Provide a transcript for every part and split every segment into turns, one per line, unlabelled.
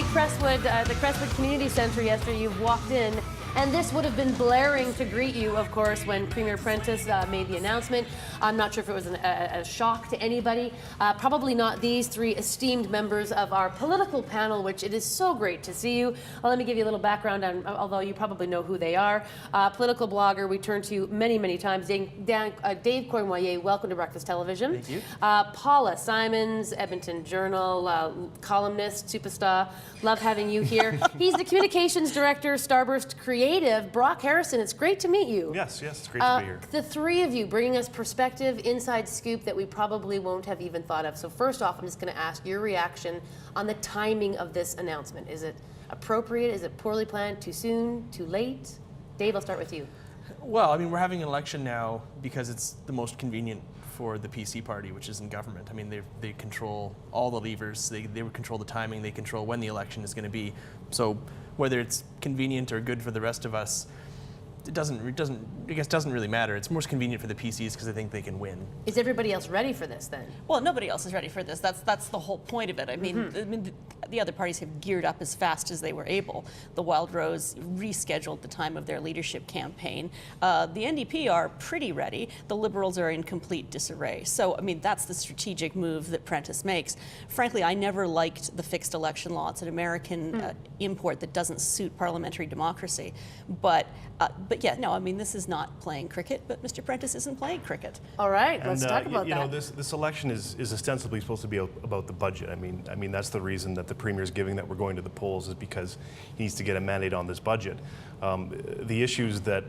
the Crestwood Community Centre yesterday. You've walked in, and this would have been blaring to greet you, of course, when Premier Prentice made the announcement. I'm not sure if it was a shock to anybody. Probably not these three esteemed members of our political panel, which it is so great to see you. Well, let me give you a little background on, although you probably know who they are. Political blogger, we turn to many, many times. Dave Cournoyer, welcome to Breakfast Television.
Thank you.
Paula Simons, Edmonton Journal, columnist, superstar. Love having you here. He's the communications director, Starburst Creative. Brock Harrison, it's great to meet you.
Yes, it's great to be here.
The three of you bringing us perspective, inside scoop that we probably won't have even thought of. So first off, I'm just going to ask your reaction on the timing of this announcement. Is it appropriate? Is it poorly planned? Too soon? Too late? Dave, I'll start with you.
Well, I mean, we're having an election now because it's the most convenient for the PC party, which is in government. I mean, they control all the levers. They control the timing. They control when the election is going to be. So whether it's convenient or good for the rest of us, it doesn't really matter. It's most convenient for the PCs because I think they can win.
Is everybody else ready for this then?
Well, nobody else is ready for this. That's the whole point of it. I mean, the other parties have geared up as fast as they were able. The Wild Rose rescheduled the time of their leadership campaign. The NDP are pretty ready. The Liberals are in complete disarray. So, I mean, that's the strategic move that Prentice makes. Frankly, I never liked the fixed election law. It's an American import that doesn't suit parliamentary democracy. But yeah, no, I mean, this is not playing cricket, but Mr. Prentice isn't playing cricket.
All right, let's talk about that.
You know, this election is ostensibly supposed to be about the budget. I mean, that's the reason that the Premier's giving that we're going to the polls is because he needs to get a mandate on this budget. The issues that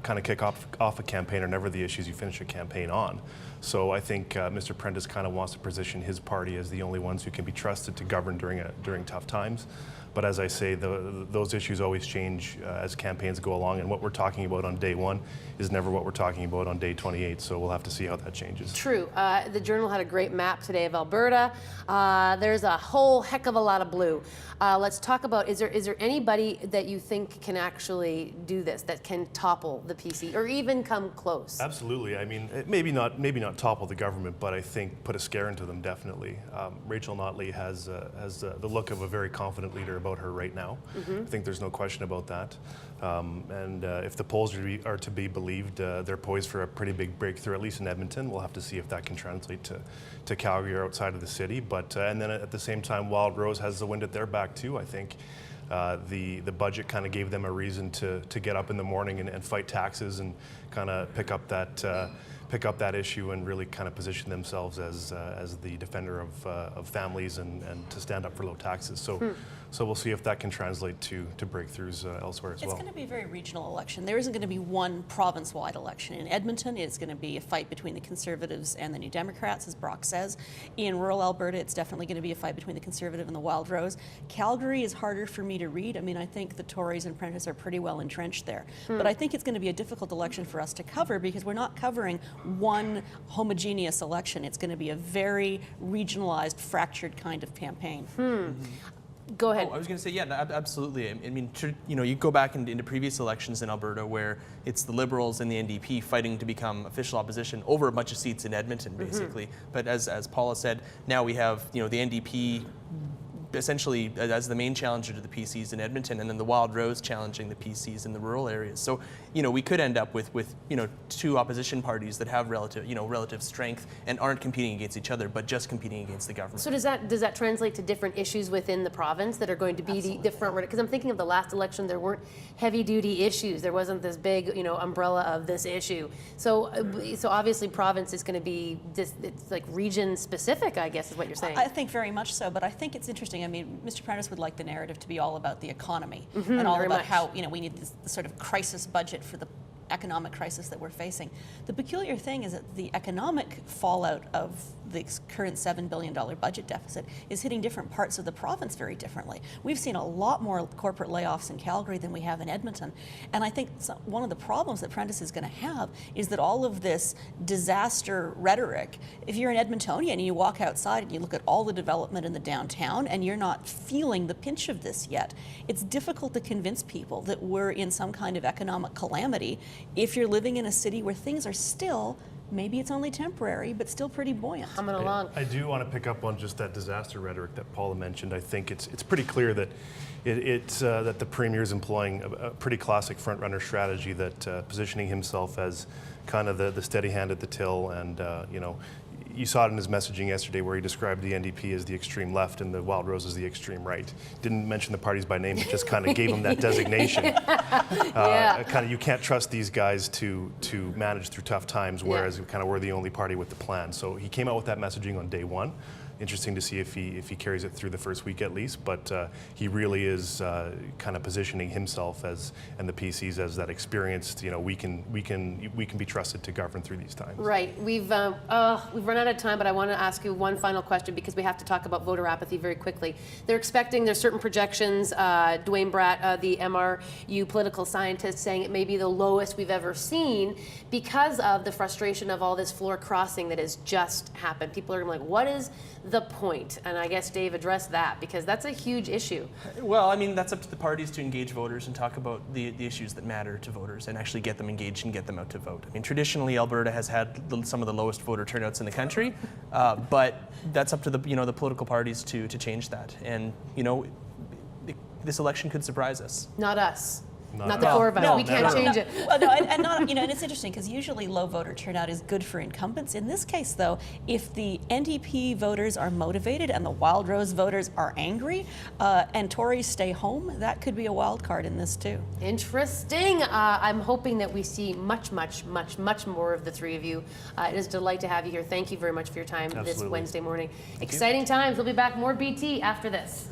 kind of kick off a campaign are never the issues you finish a campaign on. So I think Mr. Prentice kind of wants to position his party as the only ones who can be trusted to govern during tough times. But as I say, those issues always change as campaigns go along, and what we're talking about on day one is never what we're talking about on day 28, so we'll have to see how that changes.
True. The Journal had a great map today of Alberta. There's a whole heck of a lot of blue. Let's talk about, is there anybody that you think can actually do this, that can topple the PC, or even come close?
Absolutely. I mean, maybe not topple the government, but I think put a scare into them, definitely. Rachel Notley has the look of a very confident leader about her right now. I think there's no question about that. And if the polls are to be believed, they're poised for a pretty big breakthrough, at least in Edmonton. We'll have to see if that can translate to Calgary or outside of the city. But and then at the same time, Wild Rose has the wind at their back too. I think the budget kind of gave them a reason to get up in the morning and fight taxes and kind of pick up that issue and really kind of position themselves as the defender of families and to stand up for low taxes. So we'll see if that can translate to breakthroughs elsewhere as well.
It's going to be a very regional election. There isn't going to be one province-wide election. In Edmonton, it's going to be a fight between the Conservatives and the New Democrats, as Brock says. In rural Alberta, it's definitely going to be a fight between the Conservative and the Wild Rose. Calgary is harder for me to read. I mean, I think the Tories and Prentice are pretty well entrenched there. But I think it's going to be a difficult election for us to cover because we're not covering one homogeneous election. It's going to be a very regionalized, fractured kind of campaign.
Go ahead.
Oh, I was going to say, yeah, absolutely. I mean, you know, you go back into previous elections in Alberta where it's the Liberals and the NDP fighting to become official opposition over a bunch of seats in Edmonton, basically. But as Paula said, now we have, you know, the NDP essentially as the main challenger to the PCs in Edmonton, and then the Wild Rose challenging the PCs in the rural areas. So, you know, we could end up with you know, two opposition parties that have relative strength and aren't competing against each other, but just competing against the government.
So does that translate to different issues within the province that are going to be the front runner? Because I'm thinking of the last election, there weren't heavy-duty issues. There wasn't this big, you know, umbrella of this issue. So obviously province is going to be it's like region-specific, I guess, is what you're saying.
I think very much so, but I think it's interesting. I mean, Mr. Prentice would like the narrative to be all about the economy and all about how, you know, we need this sort of crisis budget for the economic crisis that we're facing. The peculiar thing is that the economic fallout of the current $7 billion budget deficit is hitting different parts of the province very differently. We've seen a lot more corporate layoffs in Calgary than we have in Edmonton. And I think one of the problems that Prentice is going to have is that all of this disaster rhetoric, if you're an Edmontonian and you walk outside and you look at all the development in the downtown and you're not feeling the pinch of this yet, it's difficult to convince people that we're in some kind of economic calamity if you're living in a city where things are still maybe it's only temporary, but still pretty buoyant.
Coming along.
I do want to pick up on just that disaster rhetoric that Paula mentioned. I think it's pretty clear that that the Premier is employing a pretty classic front-runner strategy, that positioning himself as kind of the steady hand at the till, and you know, you saw it in his messaging yesterday where he described the NDP as the extreme left and the Wild Rose as the extreme right. Didn't mention the parties by name, but just kind of gave them that designation.
Yeah.
Kind of, you can't trust these guys to manage through tough times, whereas kind of we're the only party with the plan. So he came out with that messaging on day one. Interesting to see if he carries it through the first week at least, but he really is kind of positioning himself and the PCs as that experienced, you know, we can be trusted to govern through these times.
Right. We've run out of time, but I want to ask you one final question because we have to talk about voter apathy very quickly. There's certain projections, Dwayne Bratt, the MRU political scientist, saying it may be the lowest we've ever seen because of the frustration of all this floor crossing that has just happened. People are like, what is the point? And I guess Dave addressed that because that's a huge issue.
Well, I mean, that's up to the parties to engage voters and talk about the issues that matter to voters and actually get them engaged and get them out to vote. I mean, traditionally, Alberta has had some of the lowest voter turnouts in the country, but that's up to the political parties to change that. And this election could surprise us.
Not us. Not the four of us.
No,
we can't change it.
Well, no, and it's interesting because usually low voter turnout is good for incumbents. In this case, though, if the NDP voters are motivated and the Wild Rose voters are angry, and Tories stay home, that could be a wild card in this too.
Interesting. I'm hoping that we see much more of the three of you. It is a delight to have you here. Thank you very much for your time this Wednesday morning. Exciting times. We'll be back more BT after this.